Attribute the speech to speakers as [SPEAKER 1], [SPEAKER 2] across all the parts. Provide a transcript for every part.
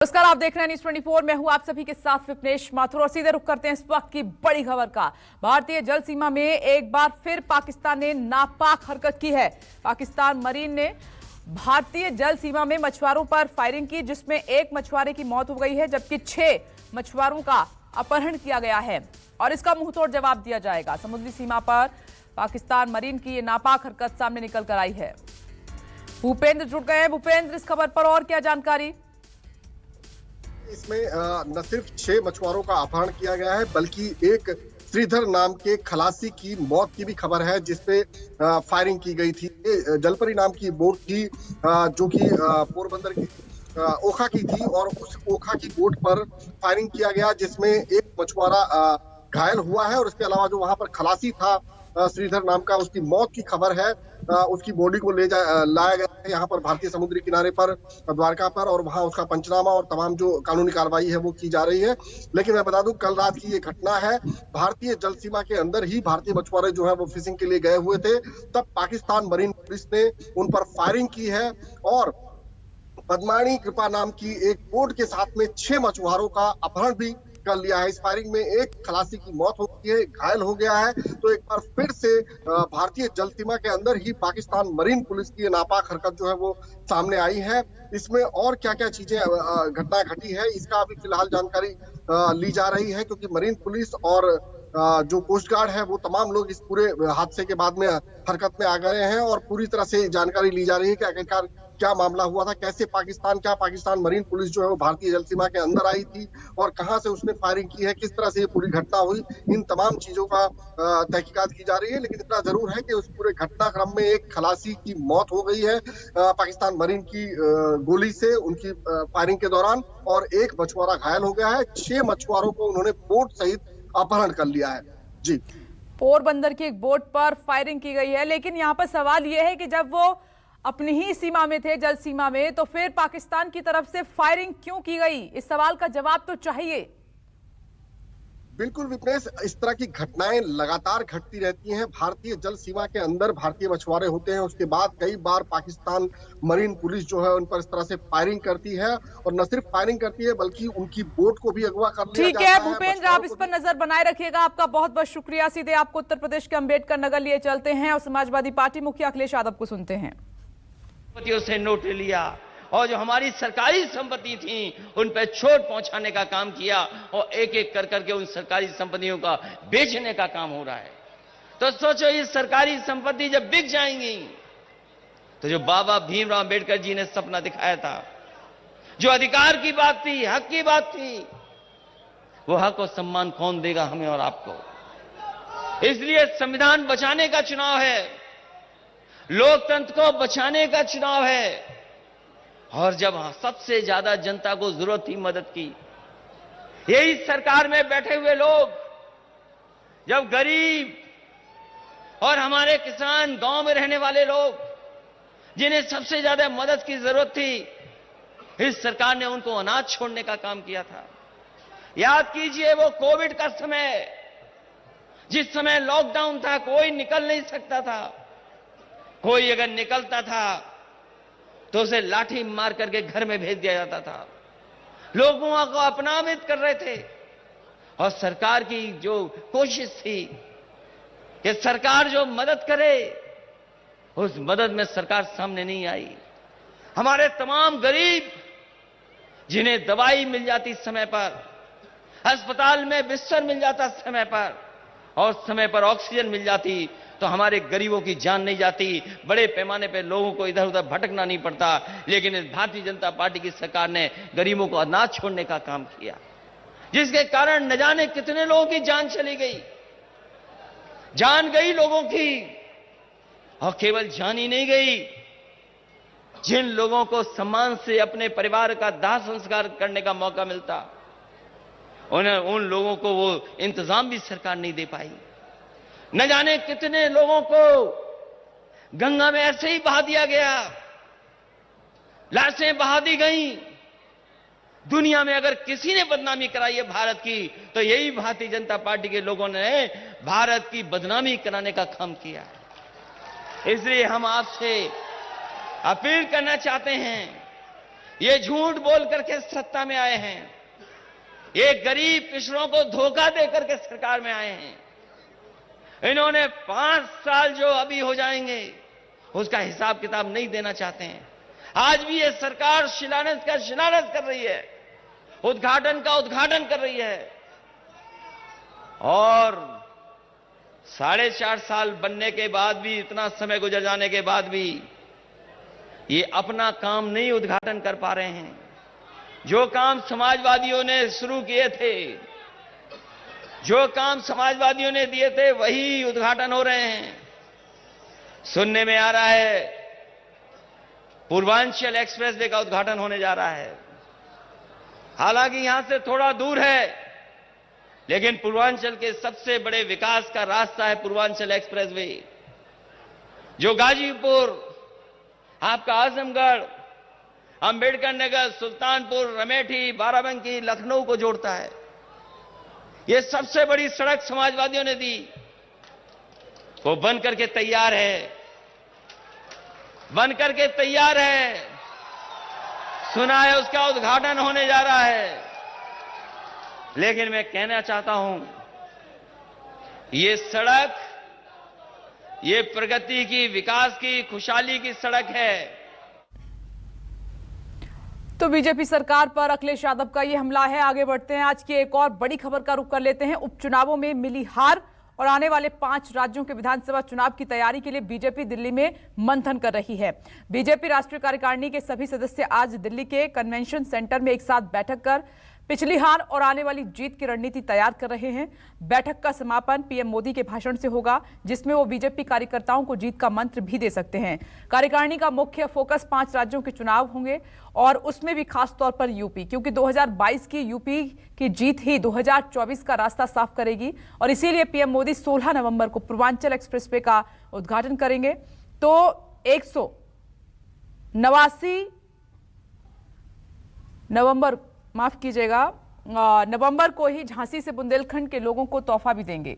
[SPEAKER 1] नमस्कार, आप देख रहे हैं न्यूज़ 24। मैं हूं आप सभी के साथ विपनेश माथुर और सीधे रुख करते हैं इस वक्त की बड़ी खबर का। भारतीय जल सीमा में एक बार फिर पाकिस्तान ने नापाक हरकत की है। पाकिस्तान मरीन ने भारतीय जल सीमा में मछुआरों पर फायरिंग की, जिसमें एक मछुआरे की मौत हो गई है, जबकि 6 मछुआरों का अपहरण किया गया है और इसका मुंहतोड़ जवाब दिया जाएगा। समुद्री सीमा पर पाकिस्तान मरीन की ये नापाक हरकत सामने निकल कर आई है। भूपेंद्र जुड़ गए हैं। भूपेंद्र, इस खबर पर और क्या जानकारी?
[SPEAKER 2] इसमें न सिर्फ 6 मछुआरों का अपहरण किया गया है, बल्कि एक श्रीधर नाम के खलासी की मौत की भी खबर है, जिसपे फायरिंग की गई थी। जलपरी नाम की बोट थी जो कि पोरबंदर की ओखा की थी और उस ओखा की बोट पर फायरिंग किया गया, जिसमें एक मछुआरा घायल हुआ है और इसके अलावा जो वहां पर खलासी था श्रीधर नाम का, उसकी मौत की खबर है। उसकी बॉडी को लाया गया है यहाँ पर भारतीय समुद्री किनारे पर द्वारका पर, और वहां उसका पंचनामा और तमाम जो कानूनी कार्रवाई है वो की जा रही है। लेकिन मैं बता दूं, कल रात की ये घटना है। भारतीय जल सीमा के अंदर ही भारतीय मछुआरे जो है वो फिशिंग के लिए गए हुए थे, तब पाकिस्तान मरीन पुलिस ने उन पर फायरिंग की है और पद्माणी कृपा नाम की एक बोट के साथ में 6 मछुआरों का अपहरण भी कर लिया है। इस फायरिंग में एक खलासी की मौत हो गई है, घायल हो गया है। तो एक बार फिर से भारतीय जल सीमा के अंदर ही पाकिस्तान मरीन पुलिस की नापाक हरकत जो है वो सामने आई है। इसमें और क्या क्या चीजें घटना घटी है, इसका अभी फिलहाल जानकारी ली जा रही है, क्योंकि मरीन पुलिस और जो कोस्ट गार्ड है वो तमाम लोग इस पूरे हादसे के बाद में हरकत में आ गए हैं और पूरी तरह से जानकारी ली जा रही है कि आखिरकार क्या मामला हुआ था, कैसे पाकिस्तान मरीन पुलिस जो है वो भारतीय जल सीमा के अंदर आई थी और कहां से उसने फायरिंग की है, किस तरह से ये पूरी घटना हुई। इन तमाम चीजों का तहकीकात की जा रही है। लेकिन इतना जरूर है कि उस पूरे घटनाक्रम में एक खलासी की मौत हो गई है पाकिस्तान मरीन की गोली से, उनकी फायरिंग के दौरान, और एक मछुआरा घायल हो गया है। 6 मछुआरों को उन्होंने बोट सहित अपहरण कर लिया है। जी,
[SPEAKER 1] पोरबंदर की एक बोट पर फायरिंग की गई है, लेकिन यहाँ पर सवाल यह है कि जब वो अपनी ही सीमा में थे, जल सीमा में, तो फिर पाकिस्तान की तरफ से फायरिंग क्यों की गई? इस सवाल का जवाब तो चाहिए।
[SPEAKER 2] बिल्कुल विपनेश, इस तरह की घटनाएं लगातार घटती रहती हैं। भारतीय जल सीमा के अंदर भारतीय मछुआरे होते हैं, उसके बाद कई बार पाकिस्तान मरीन पुलिस जो है उन पर इस तरह से फायरिंग करती है, और न सिर्फ फायरिंग करती है बल्कि उनकी बोट को भी अगवा कर लिया जाता है।
[SPEAKER 1] ठीक है भूपेंद्र, आप इस पर नजर बनाए रखिएगा। आपका बहुत बहुत शुक्रिया। सीधे आपको उत्तर प्रदेश के अंबेडकर नगर लिए चलते हैं और समाजवादी पार्टी मुखिया अखिलेश यादव को सुनते हैं।
[SPEAKER 3] से नोट लिया और जो हमारी सरकारी संपत्ति थी उन पर चोट पहुंचाने का काम किया और एक एक कर करके उन सरकारी संपत्तियों का बेचने का काम हो रहा है। तो सोचो, ये सरकारी संपत्ति जब बिक जाएंगी तो जो बाबा भीमराव अंबेडकर जी ने सपना दिखाया था, जो अधिकार की बात थी, हक की बात थी, वो हक और सम्मान कौन देगा हमें और आपको? इसलिए संविधान बचाने का चुनाव है, लोकतंत्र को बचाने का चुनाव है। और जब सबसे ज्यादा जनता को जरूरत थी मदद की, यही सरकार में बैठे हुए लोग, जब गरीब और हमारे किसान, गांव में रहने वाले लोग, जिन्हें सबसे ज्यादा मदद की जरूरत थी, इस सरकार ने उनको अनाज छोड़ने का काम किया था। याद कीजिए वो कोविड का समय, जिस समय लॉकडाउन था, कोई निकल नहीं सकता था। कोई अगर निकलता था तो उसे लाठी मार करके घर में भेज दिया जाता था। लोगों को अपमानित कर रहे थे और सरकार की जो कोशिश थी कि सरकार जो मदद करे, उस मदद में सरकार सामने नहीं आई। हमारे तमाम गरीब, जिन्हें दवाई मिल जाती समय पर, अस्पताल में बिस्तर मिल जाता समय पर, और समय पर ऑक्सीजन मिल जाती, तो हमारे गरीबों की जान नहीं जाती, बड़े पैमाने पर लोगों को इधर उधर भटकना नहीं पड़ता। लेकिन इस भारतीय जनता पार्टी की सरकार ने गरीबों को अनाज छोड़ने का काम किया, जिसके कारण न जाने कितने लोगों की जान चली गई। जान गई लोगों की, और केवल जान ही नहीं गई, जिन लोगों को सम्मान से अपने परिवार का दाह संस्कार करने का मौका मिलता, उन लोगों को वो इंतजाम भी सरकार नहीं दे पाई। न जाने कितने लोगों को गंगा में ऐसे ही बहा दिया गया, लाशें बहा दी गई। दुनिया में अगर किसी ने बदनामी कराई है भारत की, तो यही भारतीय जनता पार्टी के लोगों ने भारत की बदनामी कराने का काम किया। इसलिए हम आपसे अपील करना चाहते हैं ये झूठ बोल करके सत्ता में आए हैं, ये गरीब पिछड़ों को धोखा दे करके सरकार में आए हैं। इन्होंने 5 साल जो अभी हो जाएंगे उसका हिसाब किताब नहीं देना चाहते हैं। आज भी ये सरकार शिलान्यास का शिलान्यास कर रही है, उद्घाटन का उद्घाटन कर रही है, और 4.5 साल बनने के बाद भी, इतना समय गुजर जाने के बाद भी ये अपना काम नहीं उद्घाटन कर पा रहे हैं। जो काम समाजवादियों ने शुरू किए थे, जो काम समाजवादियों ने दिए थे, वही उद्घाटन हो रहे हैं। सुनने में आ रहा है पूर्वांचल एक्सप्रेसवे का उद्घाटन होने जा रहा है। हालांकि यहां से थोड़ा दूर है, लेकिन पूर्वांचल के सबसे बड़े विकास का रास्ता है पूर्वांचल एक्सप्रेसवे, जो गाजीपुर, आपका आजमगढ़, अंबेडकर नगर, सुल्तानपुर, रमेठी, बाराबंकी, लखनऊ को जोड़ता है। यह सबसे बड़ी सड़क समाजवादियों ने दी, वो बन करके तैयार है, बन करके तैयार है। सुना है उसका उद्घाटन होने जा रहा है। लेकिन मैं कहना चाहता हूं, ये सड़क, ये प्रगति की, विकास की, खुशहाली की सड़क है।
[SPEAKER 1] तो बीजेपी सरकार पर अखिलेश यादव का ये हमला है। आगे बढ़ते हैं, आज की एक और बड़ी खबर का रुख कर लेते हैं। उपचुनावों में मिली हार और आने वाले 5 राज्यों के विधानसभा चुनाव की तैयारी के लिए बीजेपी दिल्ली में मंथन कर रही है। बीजेपी राष्ट्रीय कार्यकारिणी के सभी सदस्य आज दिल्ली के कन्वेंशन सेंटर में एक साथ बैठक कर पिछली हार और आने वाली जीत की रणनीति तैयार कर रहे हैं। बैठक का समापन पीएम मोदी के भाषण से होगा, जिसमें वो बीजेपी कार्यकर्ताओं को जीत का मंत्र भी दे सकते हैं। कार्यकारिणी का मुख्य फोकस 5 राज्यों के चुनाव होंगे और उसमें भी खास तौर पर यूपी, क्योंकि 2022 की यूपी की जीत ही 2024 का रास्ता साफ करेगी और इसीलिए पीएम मोदी 16 नवंबर को पूर्वांचल एक्सप्रेसवे का उद्घाटन करेंगे। तो 189 नवंबर, माफ कीजिएगा, नवंबर को ही झांसी से बुंदेलखंड के लोगों को तोहफा भी देंगे।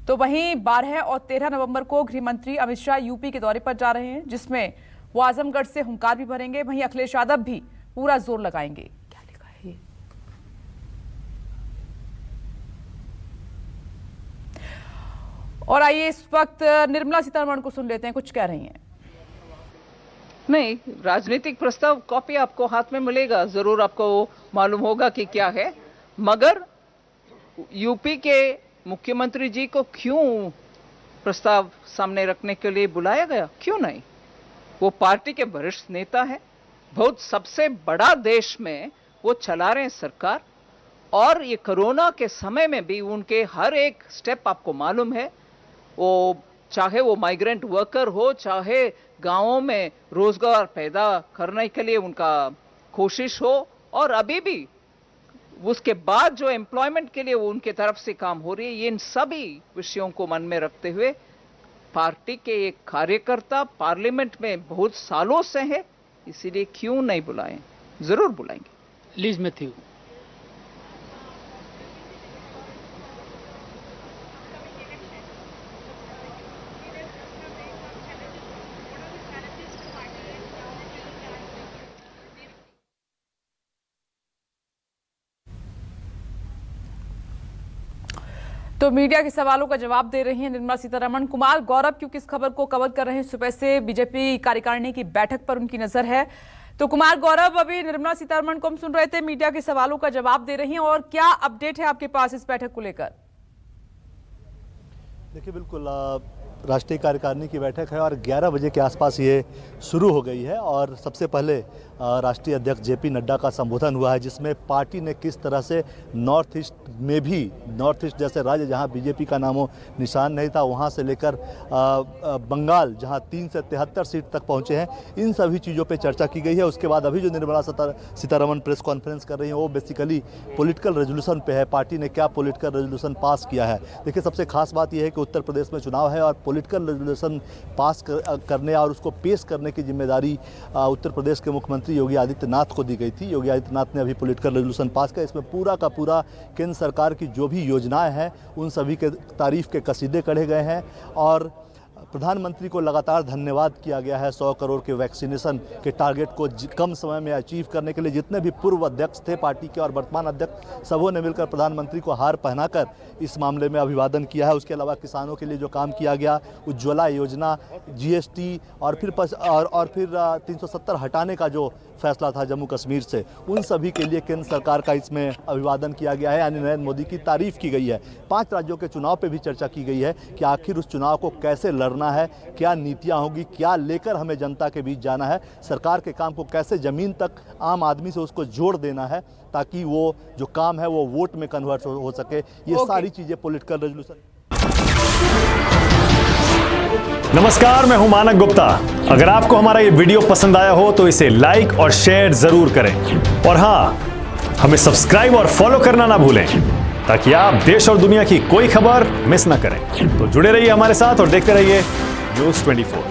[SPEAKER 1] तो वहीं 12 और 13 नवंबर को गृह मंत्री अमित शाह यूपी के दौरे पर जा रहे हैं, जिसमें वो आजमगढ़ से हुंकार भी भरेंगे। वहीं अखिलेश यादव भी पूरा जोर लगाएंगे। क्या लिखा है ये? और आइए इस वक्त निर्मला सीतारमण को सुन लेते हैं, कुछ कह रही हैं।
[SPEAKER 4] नहीं, राजनीतिक प्रस्ताव कॉपी आपको हाथ में मिलेगा, जरूर आपको मालूम होगा कि क्या है, मगर यूपी के मुख्यमंत्री जी को क्यों प्रस्ताव सामने रखने के लिए बुलाया गया? क्यों नहीं? वो पार्टी के वरिष्ठ नेता है, बहुत सबसे बड़ा देश में वो चला रहे हैं सरकार, और ये कोरोना के समय में भी उनके हर एक स्टेप आपको मालूम है। वो चाहे वो माइग्रेंट वर्कर हो, चाहे गांवों में रोजगार पैदा करने के लिए उनका कोशिश हो, और अभी भी उसके बाद जो एम्प्लॉयमेंट के लिए वो उनके तरफ से काम हो रही है, ये इन सभी विषयों को मन में रखते हुए पार्टी के एक कार्यकर्ता पार्लियामेंट में बहुत सालों से है, इसीलिए क्यों नहीं बुलाएं? जरूर बुलाएंगे।
[SPEAKER 5] लीज मैथ्यू,
[SPEAKER 1] तो मीडिया के सवालों का जवाब दे रही हैं निर्मला सीतारमण। कुमार गौरव क्यों किस खबर को कवर कर रहे हैं? सुबह से बीजेपी कार्यकारिणी की बैठक पर उनकी नजर है। तो कुमार गौरव, अभी निर्मला सीतारमण को हम सुन रहे थे, मीडिया के सवालों का जवाब दे रही हैं, और क्या अपडेट है आपके पास इस बैठक को लेकर?
[SPEAKER 6] देखिए, बिल्कुल राष्ट्रीय कार्यकारिणी की बैठक है और 11 बजे के आसपास ये शुरू हो गई है। और सबसे पहले राष्ट्रीय अध्यक्ष जेपी नड्डा का संबोधन हुआ है, जिसमें पार्टी ने किस तरह से नॉर्थ ईस्ट में भी, नॉर्थ ईस्ट जैसे राज्य जहां बीजेपी का नामो निशान नहीं था, वहां से लेकर बंगाल जहां 3 से 73 सीट तक पहुंचे हैं, इन सभी चीज़ों पे चर्चा की गई है। उसके बाद अभी जो निर्मला सीतारमण प्रेस कॉन्फ्रेंस कर रही हैं, वो बेसिकली पॉलिटिकल रेजोल्यूशन पे है, पार्टी ने क्या पॉलिटिकल रेजोल्यूशन पास किया है। देखिए, सबसे खास बात यह है कि उत्तर प्रदेश में चुनाव है और पॉलिटिकल रेजोल्यूशन पास करने और उसको पेश करने की जिम्मेदारी उत्तर प्रदेश के मुख्यमंत्री योगी आदित्यनाथ को दी गई थी। योगी आदित्यनाथ ने अभी पॉलिटिकल रेजोल्यूशन पास किया। इसमें पूरा का पूरा केंद्र सरकार की जो भी योजनाएं हैं, उन सभी के तारीफ के कसीदे कढ़े गए हैं और प्रधानमंत्री को लगातार धन्यवाद किया गया है 100 करोड़ के वैक्सीनेशन के टारगेट को कम समय में अचीव करने के लिए। जितने भी पूर्व अध्यक्ष थे पार्टी के और वर्तमान अध्यक्ष, सबों ने मिलकर प्रधानमंत्री को हार पहनाकर इस मामले में अभिवादन किया है। उसके अलावा किसानों के लिए जो काम किया गया, उज्ज्वला योजना, जीएसटी और फिर 370 हटाने का जो फैसला था जम्मू कश्मीर से, उन सभी के लिए केंद्र सरकार का इसमें अभिवादन किया गया है, यानी नरेंद्र मोदी की तारीफ की गई है। 5 राज्यों के चुनाव पे भी चर्चा की गई है कि आखिर उस चुनाव को कैसे लड़ना है, क्या नीतियां होगी, क्या लेकर हमें जनता के बीच जाना है, सरकार के काम को कैसे ज़मीन तक आम आदमी से उसको जोड़ देना है ताकि वो जो काम है वो वोट में कन्वर्ट हो सके। ये सारी चीज़ें पॉलिटिकल रेजोल्यूशन।
[SPEAKER 5] नमस्कार, मैं हूं मानक गुप्ता। अगर आपको हमारा ये वीडियो पसंद आया हो तो इसे लाइक और शेयर जरूर करें, और हां, हमें सब्सक्राइब और फॉलो करना ना भूलें ताकि आप देश और दुनिया की कोई खबर मिस ना करें। तो जुड़े रहिए हमारे साथ और देखते रहिए न्यूज़ 24।